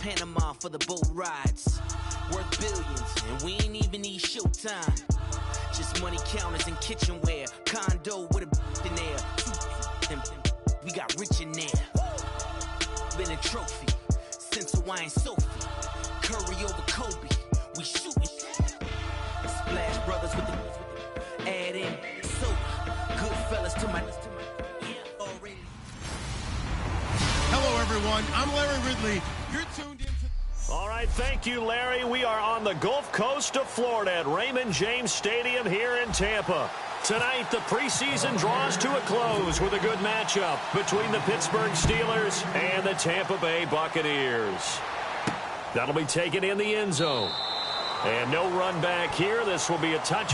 Panama for the boat rides. Worth billions, and we ain't even need showtime. Just money counters and kitchenware. Condo with a in there. We got rich in there. Been a trophy since Hawaiian Sophie. Curry over Kobe. We shootin'. Splash Brothers with the add in soda. Good fellas to my already. Hello, everyone. I'm Larry Ridley. You're tuned in to... All right, thank you, Larry. We are on the Gulf Coast of Florida at Raymond James Stadium here in Tampa. Tonight, the preseason draws to a close with a good matchup between the Pittsburgh Steelers and the Tampa Bay Buccaneers. That'll be taken in the end zone. And no run back here. This will be a touch.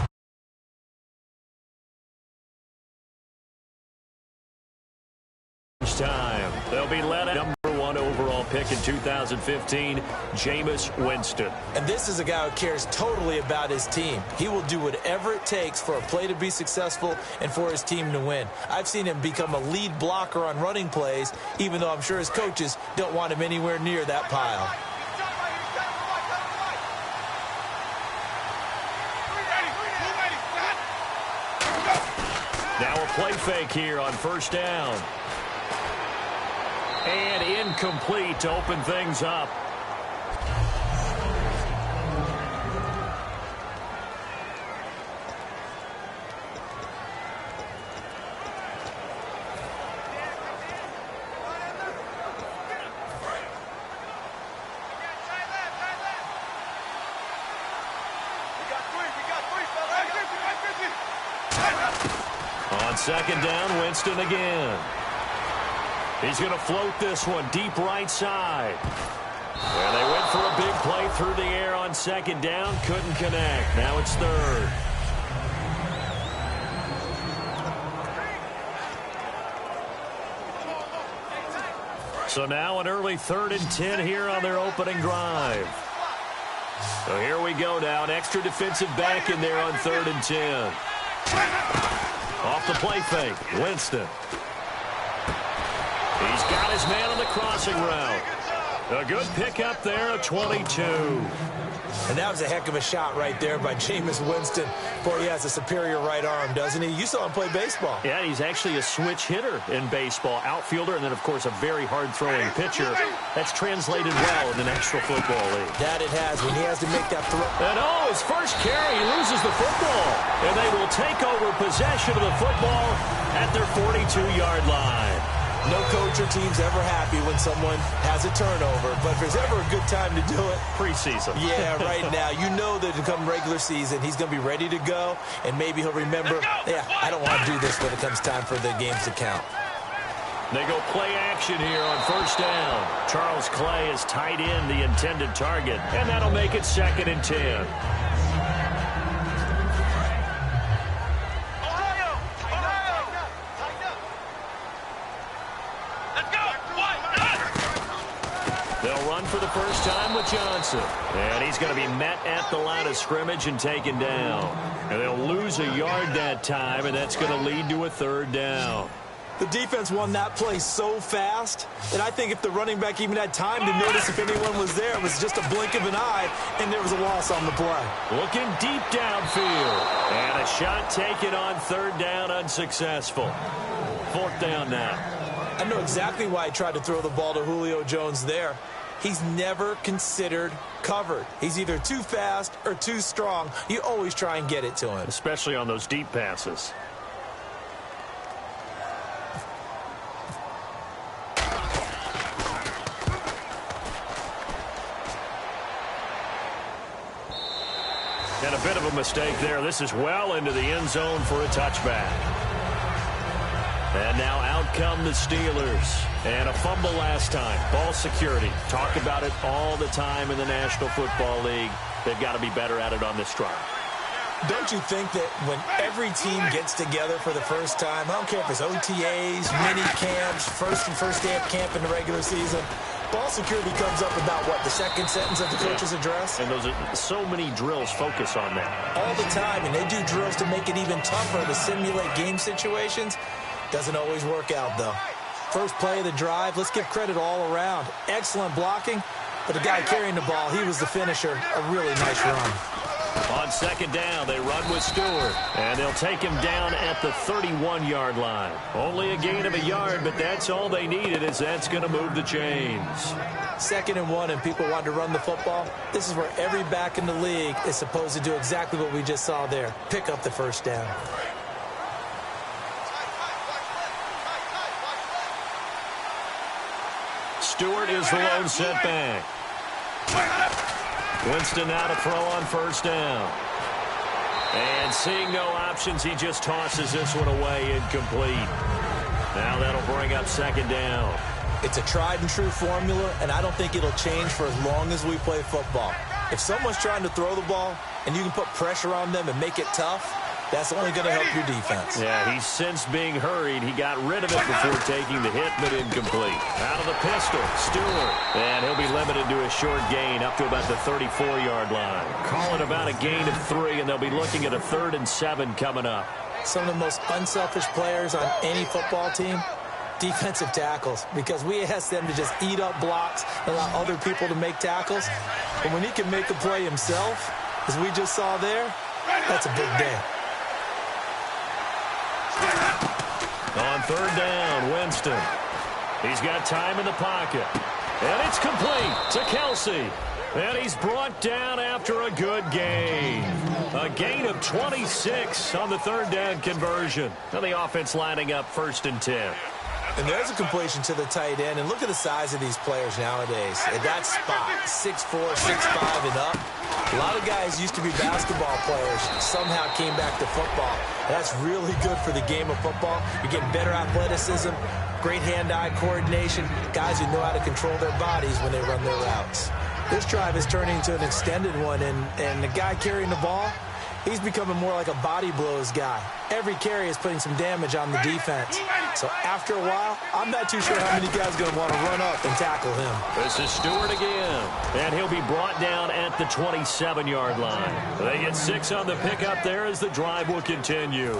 Time. They'll be led at number 1 overall pick in 2015, Jameis Winston. And this is a guy who cares totally about his team. He will do whatever it takes for a play to be successful and for his team to win. I've seen him become a lead blocker on running plays, even though I'm sure his coaches don't want him anywhere near that pile. Now a play fake here on first down. And incomplete to open things up. On second down, Winston again. He's going to float this one deep right side. And they went for a big play through the air on second down. Couldn't connect. Now it's third. So now an early 3rd and 10 here on their opening drive. So here we go now. An extra defensive back in there on 3rd and 10. Off the play fake, Winston. He's got his man on the crossing route. A good pickup there, a 22. And that was a heck of a shot right there by Jameis Winston. Boy, he has a superior right arm, doesn't he? You saw him play baseball. Yeah, he's actually a switch hitter in baseball. Outfielder, and then, of course, a very hard-throwing pitcher. That's translated well in the National Football League. That it has when he has to make that throw. And, his first carry, he loses the football. And they will take over possession of the football at their 42-yard line. No coach or team's ever happy when someone has a turnover, but if there's ever a good time to do it, preseason. Yeah, right now. You know that to come regular season, he's going to be ready to go, and maybe he'll remember, yeah, I don't want to do this when it comes time for the games to count. They go play action here on first down. Charles Clay is tight in the intended target, and that'll make it 2nd and 10. They'll run for the first time with Johnson. And he's going to be met at the line of scrimmage and taken down. And they'll lose a yard that time, and that's going to lead to a 3rd down. The defense won that play so fast that I think if the running back even had time to notice if anyone was there, it was just a blink of an eye, and there was a loss on the play. Looking deep downfield. And a shot taken on 3rd down, unsuccessful. 4th down now. I know exactly why he tried to throw the ball to Julio Jones there. He's never considered covered. He's either too fast or too strong. You always try and get it to him. Especially on those deep passes. And a bit of a mistake there. This is well into the end zone for a touchback. And now out come the Steelers. And a fumble last time. Ball security. Talk about it all the time in the National Football League. They've got to be better at it on this drive. Don't you think that when every team gets together for the first time, I don't care if it's OTAs, mini camps, first day of camp in the regular season, ball security comes up about, what, the second sentence of the coach's address? And those are so many drills focus on that. All the time, and they do drills to make it even tougher to simulate game situations. Doesn't always work out, though. First play of the drive, let's give credit all around. Excellent blocking, But the guy carrying the ball, he was the finisher. A really nice run. On second down, they run with Stewart, and they'll take him down at the 31-yard line. Only a gain of a yard, but that's all they needed, as that's going to move the chains. 2nd and 1, and people want to run the football. This is where every back in the league is supposed to do exactly what we just saw there. Pick up the first down. Stewart is the lone setback. Winston now to throw on first down. And seeing no options, he just tosses this one away, incomplete. Now that'll bring up 2nd down. It's a tried-and-true formula, and I don't think it'll change for as long as we play football. If someone's trying to throw the ball and you can put pressure on them and make it tough, that's only going to help your defense. Yeah, he's since being hurried. He got rid of it before taking the hit, but incomplete. Out of the pistol, Stewart. And he'll be limited to a short gain up to about the 34-yard line. Call it about a gain of 3, and they'll be looking at a 3rd and 7 coming up. Some of the most unselfish players on any football team, defensive tackles, because we ask them to just eat up blocks and allow other people to make tackles. But when he can make a play himself, as we just saw there, that's a big day. On 3rd down, Winston. He's got time in the pocket. And it's complete to Kelsey. And he's brought down after a good gain. A gain of 26 on the 3rd down conversion. And the offense lining up 1st and 10. And there's a completion to the tight end. And look at the size of these players nowadays. At that spot, 6'4", 6'5", and up. A lot of guys used to be basketball players, somehow came back to football. That's really good for the game of football. You're getting better athleticism, great hand-eye coordination, guys who know how to control their bodies when they run their routes. This drive is turning into an extended one, and the guy carrying the ball, he's becoming more like a body blows guy. Every carry is putting some damage on the defense. So after a while, I'm not too sure how many guys are going to want to run up and tackle him. This is Stewart again, and he'll be brought down at the 27-yard line. They get 6 on the pickup there as the drive will continue.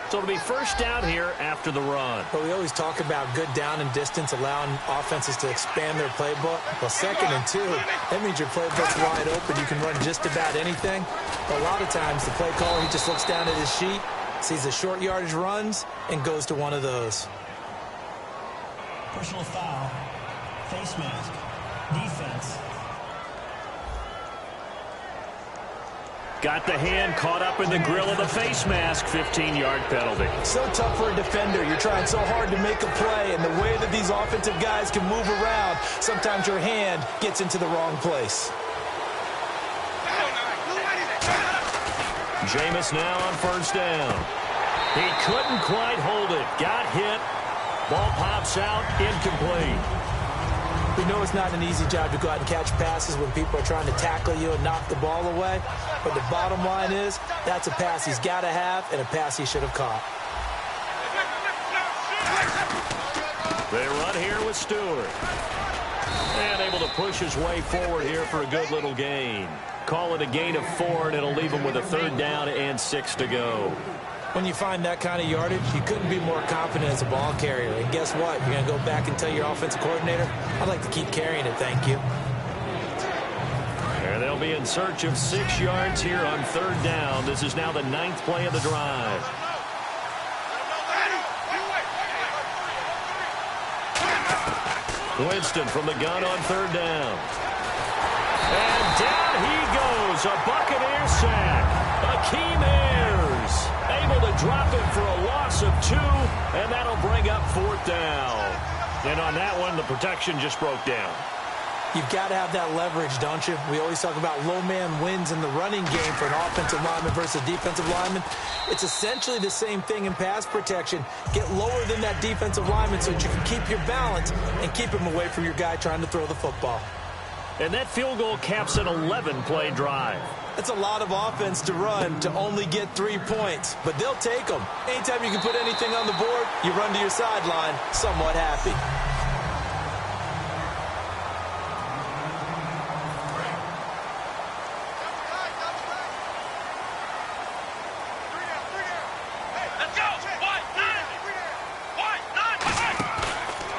So it'll be 1st down here after the run. But we always talk about good down and distance, allowing offenses to expand their playbook. Well, 2nd and 2, that means your playbook's wide open. You can run just about anything. But a lot of times, the play caller, he just looks down at his sheet, sees the short yardage runs, and goes to one of those. Personal foul, face mask, defense. Got the hand caught up in the grill of the face mask, 15-yard penalty. So tough for a defender. You're trying so hard to make a play, and the way that these offensive guys can move around, sometimes your hand gets into the wrong place. Jameis now on 1st down. He couldn't quite hold it. Got hit. Ball pops out, incomplete. We know it's not an easy job to go out and catch passes when people are trying to tackle you and knock the ball away. But the bottom line is, that's a pass he's got to have and a pass he should have caught. They run here with Stewart. And able to push his way forward here for a good little gain. Call it a gain of 4, and it'll leave him with a 3rd down and 6 to go. When you find that kind of yardage, you couldn't be more confident as a ball carrier. And guess what? You're going to go back and tell your offensive coordinator, I'd like to keep carrying it, thank you. And they'll be in search of 6 yards here on 3rd down. This is now the 9th play of the drive. Winston from the gun on 3rd down. And down he goes. A Buccaneer sack. Akeem Ayers able to drop him for a loss of 2, and that'll bring up 4th down. And on that one, the protection just broke down. You've got to have that leverage, don't you? We always talk about low man wins in the running game for an offensive lineman versus defensive lineman. It's essentially the same thing in pass protection. Get lower than that defensive lineman so that you can keep your balance and keep him away from your guy trying to throw the football. And that field goal caps an 11-play drive. That's a lot of offense to run to only get 3 points, but they'll take them. Anytime you can put anything on the board, you run to your sideline somewhat happy.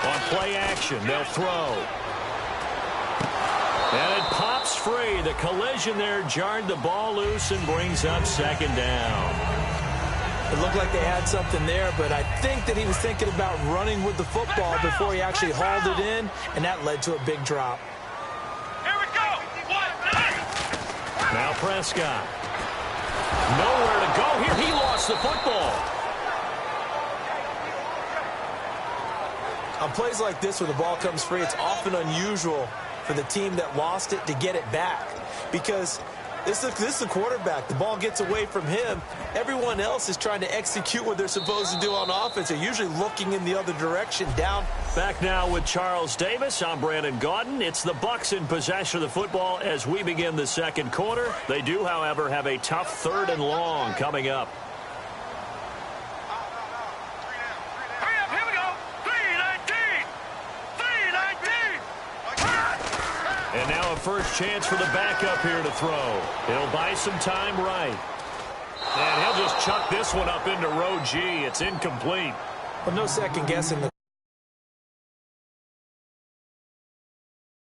On play action, they'll throw. free. The collision there jarred the ball loose and brings up second down. It looked like they had something there, but I think that he was thinking about running with the football before he actually hauled it in, and that led to a big drop. Here we go. Now Prescott. Nowhere to go here. He lost the football. On plays like this where the ball comes free, it's often unusual for the team that lost it to get it back, because this is the quarterback. The ball gets away from him. Everyone else is trying to execute what they're supposed to do on offense. They're usually looking in the other direction, down. Back now with Charles Davis. I'm Brandon Gaudin. It's the Bucs in possession of the football as we begin the second quarter. They do, however, have a tough 3rd and long coming up. And now a first chance for the backup here to throw. It'll buy some time right. And he'll just chuck this one up into row G. It's incomplete. But no second guessing the